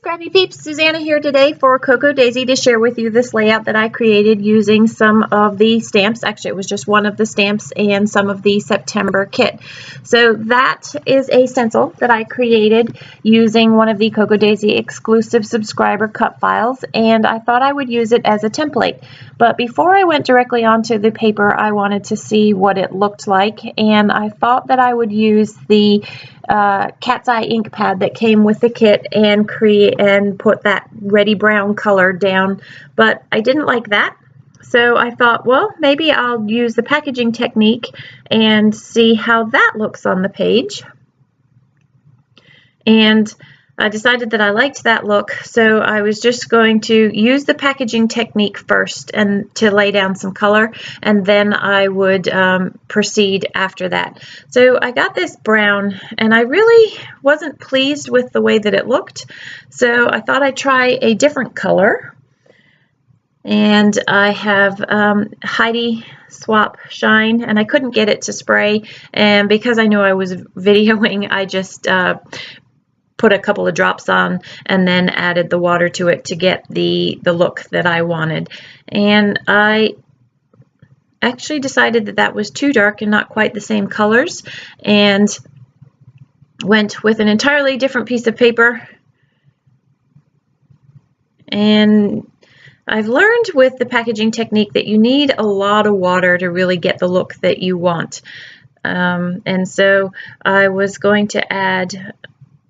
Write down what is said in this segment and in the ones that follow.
Scrappy Peeps, Suzanna here today for Cocoa Daisy to share with you this layout that I created using some of the stamps. Actually, it was just one of the stamps and some of the September kit. So that is a stencil that I created using one of the Cocoa Daisy exclusive subscriber cut files, and I thought I would use it as a template. But before I went directly onto the paper, I wanted to see what it looked like, and I thought that I would use the cat's eye ink pad that came with the kit and put that reddy brown color down, but I didn't like that. So I thought, well, maybe I'll use the packaging technique and see how that looks on the page. And I decided that I liked that look, so I was just going to use the packaging technique first and to lay down some color, and then I would proceed after that. So I got this brown, and I really wasn't pleased with the way that it looked, so I thought I'd try a different color. And I have Heidi Swap Shine, and I couldn't get it to spray, and because I knew I was videoing, I just put a couple of drops on and then added the water to it to get the look that I wanted. And I actually decided that that was too dark and not quite the same colors, and went with an entirely different piece of paper. And I've learned with the packaging technique that you need a lot of water to really get the look that you want. And so I was going to add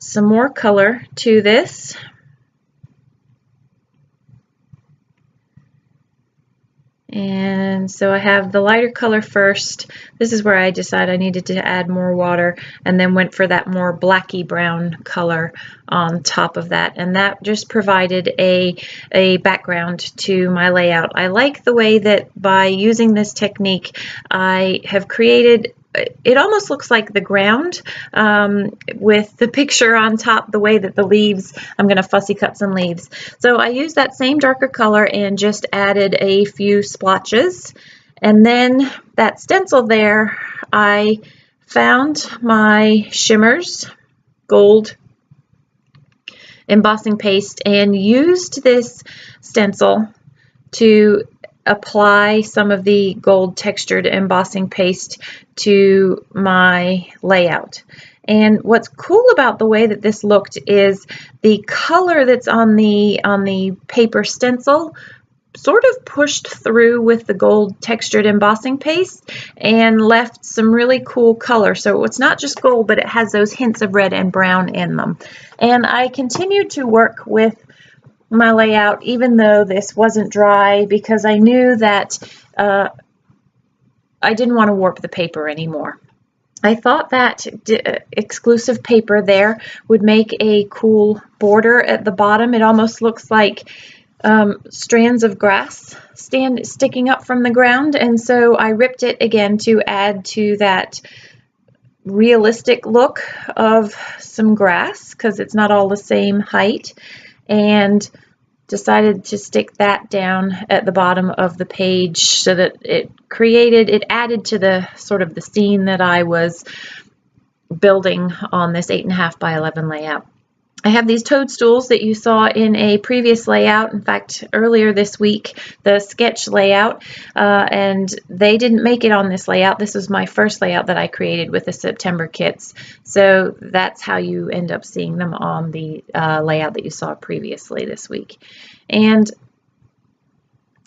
some more color to this. And so I have the lighter color first. This is where I decided I needed to add more water, and then went for that more blacky brown color on top of that. And that just provided a background to my layout. I like the way that by using this technique, I have created, it almost looks like the ground with the picture on top, the way that the leaves, I'm going to fussy cut some leaves. So I used that same darker color and just added a few splotches. And then that stencil there, I found my shimmers, gold embossing paste, and used this stencil to apply some of the gold textured embossing paste to my layout. And what's cool about the way that this looked is the color that's on the paper stencil sort of pushed through with the gold textured embossing paste and left some really cool color. So it's not just gold, but it has those hints of red and brown in them. And I continued to work with my layout even though this wasn't dry, because I knew that I didn't want to warp the paper anymore. I thought that exclusive paper there would make a cool border at the bottom. It almost looks like strands of grass sticking up from the ground, and so I ripped it again to add to that realistic look of some grass, because it's not all the same height, and decided to stick that down at the bottom of the page so that it added to the sort of the scene that I was building on this 8.5 by 11 layout. I have these toadstools that you saw in a previous layout, in fact earlier this week, the sketch layout, and they didn't make it on this layout. This was my first layout that I created with the September kits, so that's how you end up seeing them on the layout that you saw previously this week. And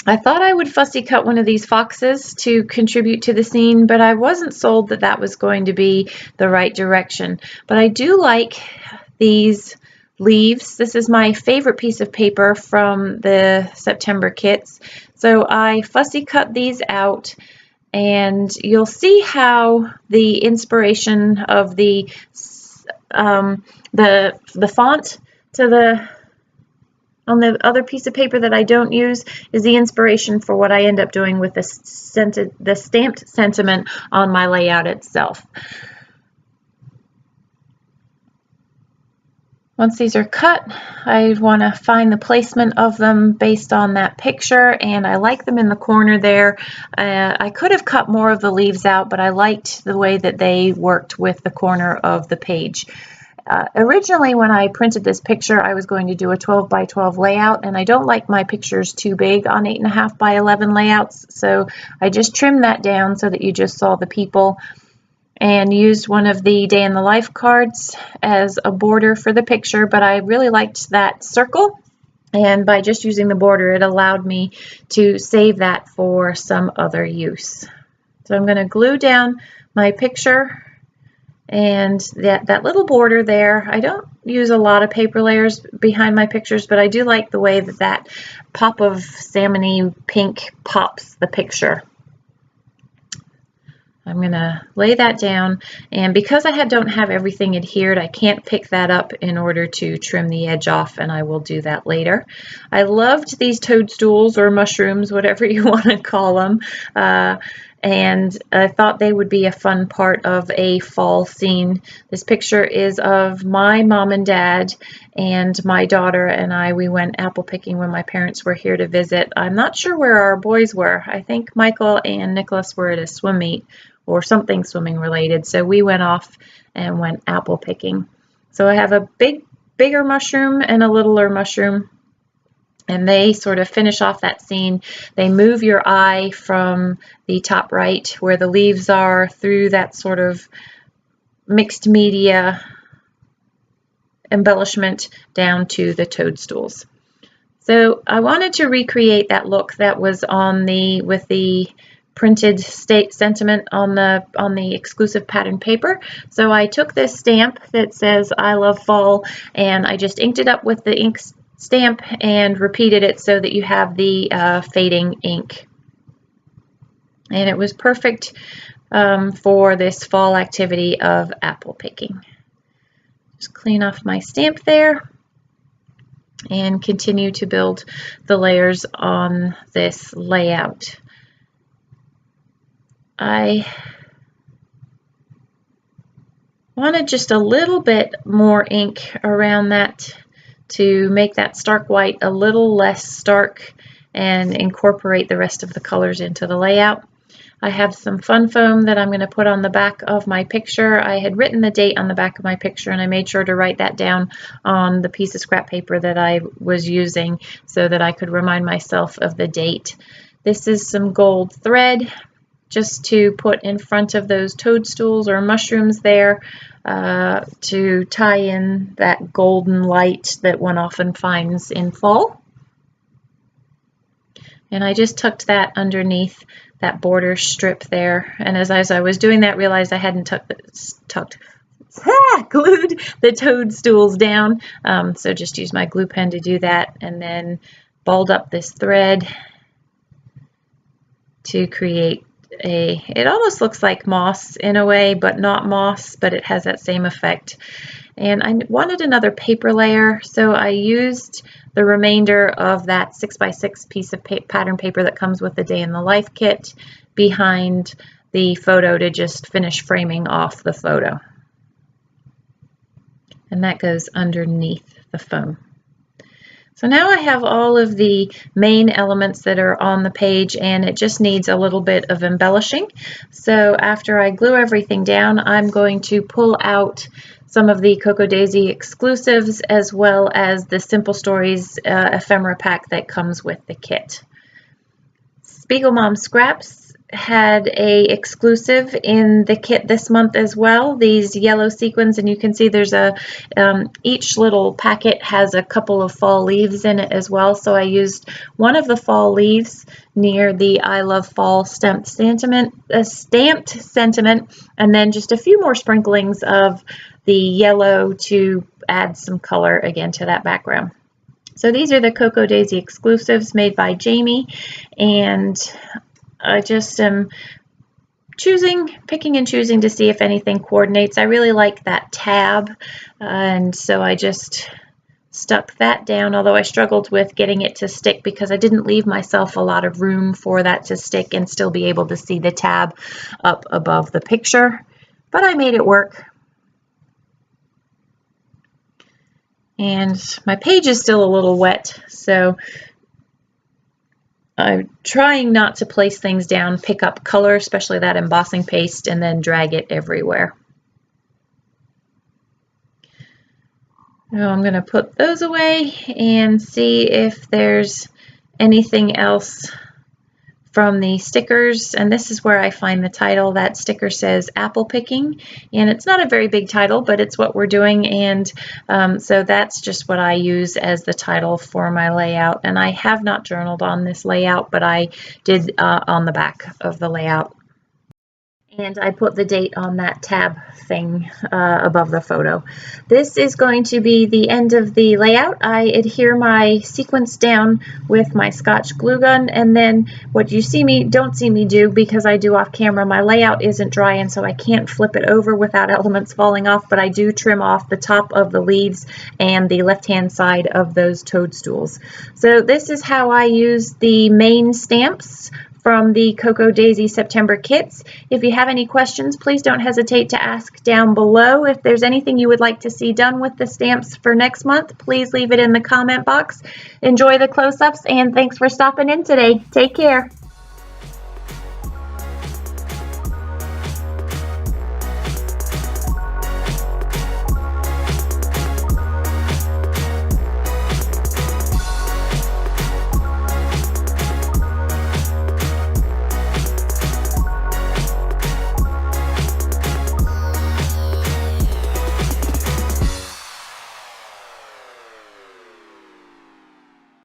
I thought I would fussy cut one of these foxes to contribute to the scene, but I wasn't sold that that was going to be the right direction. But I do like these leaves. This is my favorite piece of paper from the September kits. So I fussy cut these out, and you'll see how the inspiration of the font to on the other piece of paper that I don't use is the inspiration for what I end up doing with the stamped sentiment on my layout itself. Once these are cut, I want to find the placement of them based on that picture, and I like them in the corner there. I could have cut more of the leaves out, but I liked the way that they worked with the corner of the page. Originally, when I printed this picture, I was going to do a 12 by 12 layout, and I don't like my pictures too big on 8.5 by 11 layouts, so I just trimmed that down so that you just saw the people, and used one of the day in the life cards as a border for the picture. But I really liked that circle, and by just using the border, it allowed me to save that for some other use. So I'm going to glue down my picture and that little border there. I don't use a lot of paper layers behind my pictures, but I do like the way that that pop of salmony pink pops the picture. I'm going to lay that down, and because I don't have everything adhered, I can't pick that up in order to trim the edge off, and I will do that later. I loved these toadstools or mushrooms, whatever you want to call them, and I thought they would be a fun part of a fall scene. This picture is of my mom and dad and my daughter and I. We went apple picking when my parents were here to visit. I'm not sure where our boys were. I think Michael and Nicholas were at a swim meet or something swimming related, so we went off and went apple picking. So I have a bigger mushroom and a littler mushroom, and they sort of finish off that scene. They move your eye from the top right where the leaves are through that sort of mixed media embellishment down to the toadstools. So I wanted to recreate that look that was on with the printed sentiment on the exclusive pattern paper. So I took this stamp that says "I love fall" and I just inked it up with the ink stamp and repeated it so that you have the fading ink. And it was perfect for this fall activity of apple picking. Just clean off my stamp there and continue to build the layers on this layout. I wanted just a little bit more ink around that to make that stark white a little less stark and incorporate the rest of the colors into the layout. I have some fun foam that I'm going to put on the back of my picture. I had written the date on the back of my picture, and I made sure to write that down on the piece of scrap paper that I was using so that I could remind myself of the date. This is some gold thread just to put in front of those toadstools or mushrooms there to tie in that golden light that one often finds in fall. And I just tucked that underneath that border strip there. And as I was doing that, realized I hadn't glued the toadstools down. So just use my glue pen to do that, and then balled up this thread to create it almost looks like moss in a way, but not moss, but it has that same effect. And I wanted another paper layer, so I used the remainder of that 6x6 piece of pattern paper that comes with the Day in the Life kit behind the photo to just finish framing off the photo. And that goes underneath the foam. So now I have all of the main elements that are on the page, and it just needs a little bit of embellishing. So after I glue everything down, I'm going to pull out some of the Cocoa Daisy exclusives as well as the Simple Stories ephemera pack that comes with the kit. Spiegel Mom Scraps had a exclusive in the kit this month as well, these yellow sequins, and you can see there's each little packet has a couple of fall leaves in it as well. So I used one of the fall leaves near the I Love Fall stamped sentiment, and then just a few more sprinklings of the yellow to add some color again to that background. So these are the Cocoa Daisy exclusives made by Jamie, and I just am picking and choosing to see if anything coordinates. I really like that tab, and so I just stuck that down, although I struggled with getting it to stick because I didn't leave myself a lot of room for that to stick and still be able to see the tab up above the picture, but I made it work. And my page is still a little wet, so I'm trying not to place things down, pick up color, especially that embossing paste, and then drag it everywhere. Now I'm going to put those away and see if there's anything else from the stickers, and this is where I find the title. That sticker says apple picking, and it's not a very big title, but it's what we're doing, and so that's just what I use as the title for my layout. And I have not journaled on this layout, but I did on the back of the layout. And I put the date on that tab thing above the photo. This is going to be the end of the layout. I adhere my sequence down with my Scotch glue gun, and then what you don't see me do, because I do off camera, my layout isn't dry and so I can't flip it over without elements falling off, but I do trim off the top of the leaves and the left hand side of those toadstools. So this is how I use the main stamps from the Cocoa Daisy September kits. If you have any questions, please don't hesitate to ask down below. If there's anything you would like to see done with the stamps for next month, please leave it in the comment box. Enjoy the close-ups, and thanks for stopping in today. Take care.